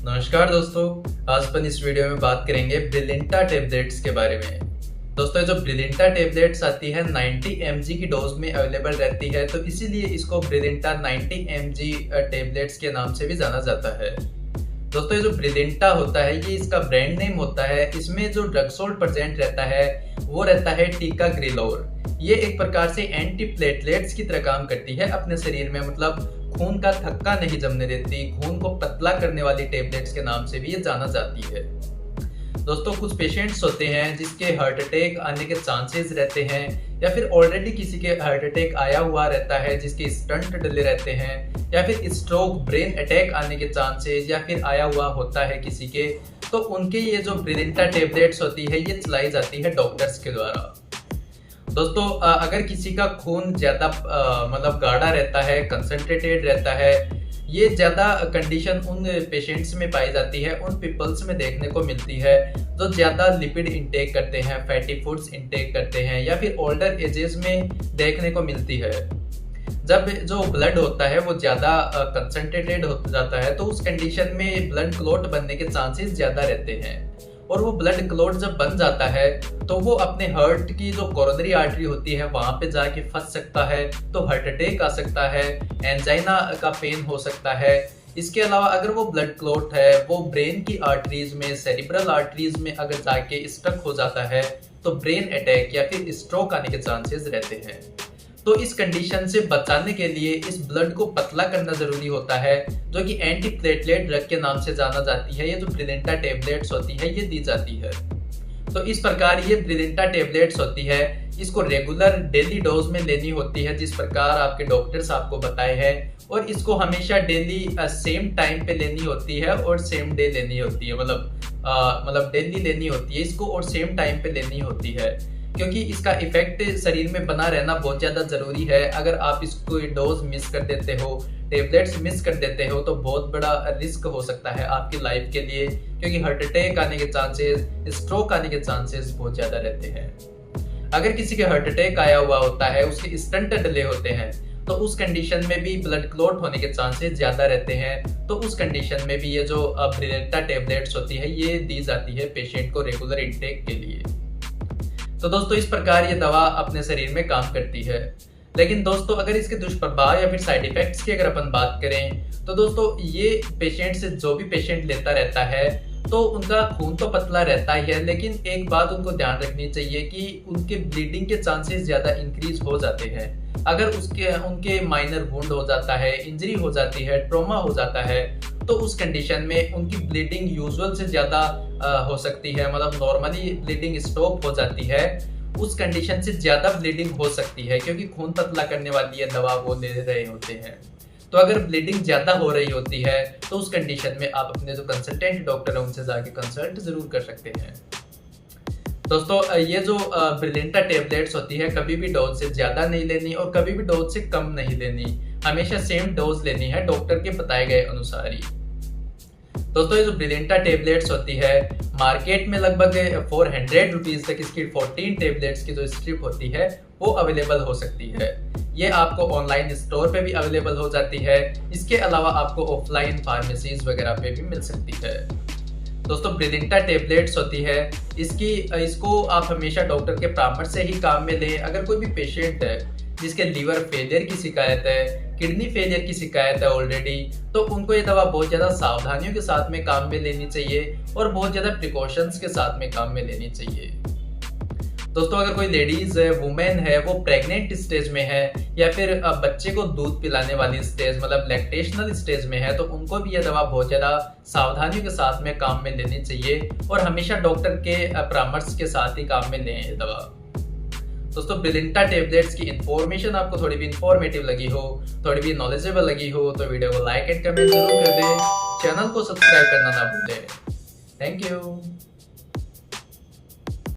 नमस्कार दोस्तों। आज अपन इस वीडियो में बात करेंगे ब्रिलिंटा टेबलेट्स के बारे में। दोस्तों, जो ब्रिलिंटा टेबलेट्स आती है 90 mg की डोज में अवेलेबल रहती है, तो इसीलिए इसको ब्रिलिंटा 90 mg टेबलेट्स के नाम से भी जाना जाता है। दोस्तों, ये जो ब्रिलिंटा होता है ये इसका ब्रांड नेम होता है। इसमें जो ड्रग सोल्ट प्रेजेंट रहता है वो रहता है टिकाग्रिलोर। ये एक प्रकार से एंटी प्लेटलेट्स की तरह काम करती है अपने शरीर में, मतलब खून का थक्का नहीं जमने देती। खून को पतला करने वाली टेबलेट्स के नाम से भी ये जाना जाती है। दोस्तों, कुछ पेशेंट्स होते हैं जिसके हार्ट अटैक आने के चांसेस रहते हैं, या फिर ऑलरेडी किसी के हार्ट अटैक आया हुआ रहता है जिसके स्टंट डले रहते हैं, या फिर स्ट्रोक ब्रेन अटैक आने के चांसेस या फिर आया हुआ होता है किसी के, तो उनके ये जो ब्रिलिंटा टेबलेट्स होती है ये चलाई जाती है डॉक्टर्स के द्वारा। दोस्तों, अगर किसी का खून ज़्यादा मतलब गाढ़ा रहता है, कंसंट्रेटेड रहता है, ये ज़्यादा कंडीशन उन पेशेंट्स में पाई जाती है, उन पीपल्स में देखने को मिलती है जो ज़्यादा लिपिड इंटेक करते हैं, फैटी फूड्स इंटेक करते हैं, या फिर ओल्डर एजेस में देखने को मिलती है। जब जो ब्लड होता है वो ज़्यादा कंसंट्रेटेड हो जाता है तो उस कंडीशन में ब्लड क्लॉट बनने के चांसेस ज़्यादा रहते हैं, और वो ब्लड क्लॉट जब बन जाता है तो वो अपने हार्ट की जो कोरोनरी आर्टरी होती है वहां पे जाके फंस सकता है, तो हार्ट अटैक आ सकता है, एंजाइना का पेन हो सकता है। इसके अलावा अगर वो ब्लड क्लॉट है वो ब्रेन की आर्टरीज में, सेरिब्रल आर्टरीज में अगर जाके स्टक हो जाता है तो ब्रेन अटैक या फिर स्ट्रोक आने के चांसेस रहते हैं। तो इस कंडीशन से बचाने के लिए इस ब्लड को पतला करना जरूरी होता है, जो कि एंटी प्लेटलेट ड्रग के नाम से जाना जाती है। ये जो ब्रिलिंटा टेबलेट्स होती है ये दी जाती है। तो इस प्रकार ये ब्रिलिंटा टेबलेट्स होती है, इसको रेगुलर डेली डोज में लेनी होती है जिस प्रकार आपके डॉक्टर्स आपको बताए हैं, और इसको हमेशा डेली सेम टाइम पे लेनी होती है और सेम डे लेनी होती है, मतलब डेली लेनी होती है इसको और सेम टाइम पे लेनी होती है, क्योंकि इसका इफेक्ट शरीर में बना रहना बहुत ज़्यादा ज़रूरी है। अगर आप इसको डोज मिस कर देते हो, टेबलेट्स मिस कर देते हो, तो बहुत बड़ा रिस्क हो सकता है आपकी लाइफ के लिए, क्योंकि हार्ट अटैक आने के चांसेस, स्ट्रोक आने के चांसेस बहुत ज़्यादा रहते हैं। अगर किसी के हार्ट अटैक आया हुआ होता है, उसके स्टंट डले होते हैं, तो उस कंडीशन में भी ब्लड क्लॉट होने के चांसेस ज़्यादा रहते हैं। तो उस कंडीशन में भी ये जो ब्रिलिंटा टेबलेट्स होती है ये दी जाती है पेशेंट को रेगुलर इंटेक के लिए। तो दोस्तों, इस प्रकार ये दवा अपने शरीर में काम करती है। लेकिन दोस्तों, अगर इसके दुष्प्रभाव या फिर साइड इफेक्ट्स की अगर अपन बात करें तो दोस्तों, ये पेशेंट से जो भी पेशेंट लेता रहता है तो उनका खून तो पतला रहता ही है, लेकिन एक बात उनको ध्यान रखनी चाहिए कि उनके ब्लीडिंग के चांसेस ज़्यादा इंक्रीज हो जाते हैं। अगर उनके माइनर वुंड हो जाता है, इंजरी हो जाती है, ट्रॉमा हो जाता है, तो उस कंडीशन में उनकी ब्लीडिंग यूजुअल से ज़्यादा हो सकती है, मतलब नॉर्मली ब्लीडिंग स्टॉप हो जाती है, उस कंडीशन से ज़्यादा ब्लीडिंग हो सकती है, क्योंकि खून पतला करने वाली ये दवा वो ले रहे होते हैं। तो अगर ब्लीडिंग ज़्यादा हो रही होती है तो उस कंडीशन में आप अपने जो कंसल्टेंट डॉक्टर है उनसे जाके कंसल्ट जरूर कर सकते हैं। दोस्तों, ये जो ब्रिलिंटा टेबलेट्स होती है कभी भी डोज से ज़्यादा नहीं लेनी और कभी भी डोज से कम नहीं लेनी, हमेशा सेम डोज लेनी है डॉक्टर के बताए गए अनुसार ही। दोस्तों, ये जो ब्रिलिंटा टेबलेट्स होती है मार्केट में लगभग 400 रुपीज़ तक इसकी 14 टेबलेट्स की जो स्ट्रिप होती है वो अवेलेबल हो सकती है। ये आपको ऑनलाइन स्टोर पे भी अवेलेबल हो जाती है। इसके अलावा आपको ऑफलाइन फार्मेसीज वगैरह पे भी मिल सकती है। दोस्तों, ब्रिलिंटा टेबलेट्स होती है इसको आप हमेशा डॉक्टर के परामर्श से ही काम में लें। अगर कोई भी पेशेंट है जिसके लीवर फेलियर की शिकायत है, किडनी फेलियर की शिकायत है ऑलरेडी, तो उनको ये दवा बहुत ज़्यादा सावधानियों के साथ में काम में लेनी चाहिए और बहुत ज़्यादा प्रिकॉशंस के साथ में काम में लेनी चाहिए। दोस्तों, अगर कोई लेडीज है, वुमेन है, वो प्रेग्नेंट स्टेज में है या फिर बच्चे को दूध पिलाने वाली स्टेज, मतलब लैक्टेशनल स्टेज में है, तो उनको भी यह दवा बहुत ज़्यादा सावधानियों के साथ में काम में लेनी चाहिए और हमेशा डॉक्टर के परामर्श के साथ ही काम में लें ये दवा। दोस्तों, ब्रिलिंटा टेबलेट्स की इन्फॉर्मेशन आपको थोड़ी भी इन्फॉर्मेटिव लगी हो, थोड़ी भी नॉलेजेबल लगी हो, तो वीडियो को लाइक एंड कमेंट जरूर कर दें। चैनल को सब्सक्राइब करना ना भूलें। Thank you.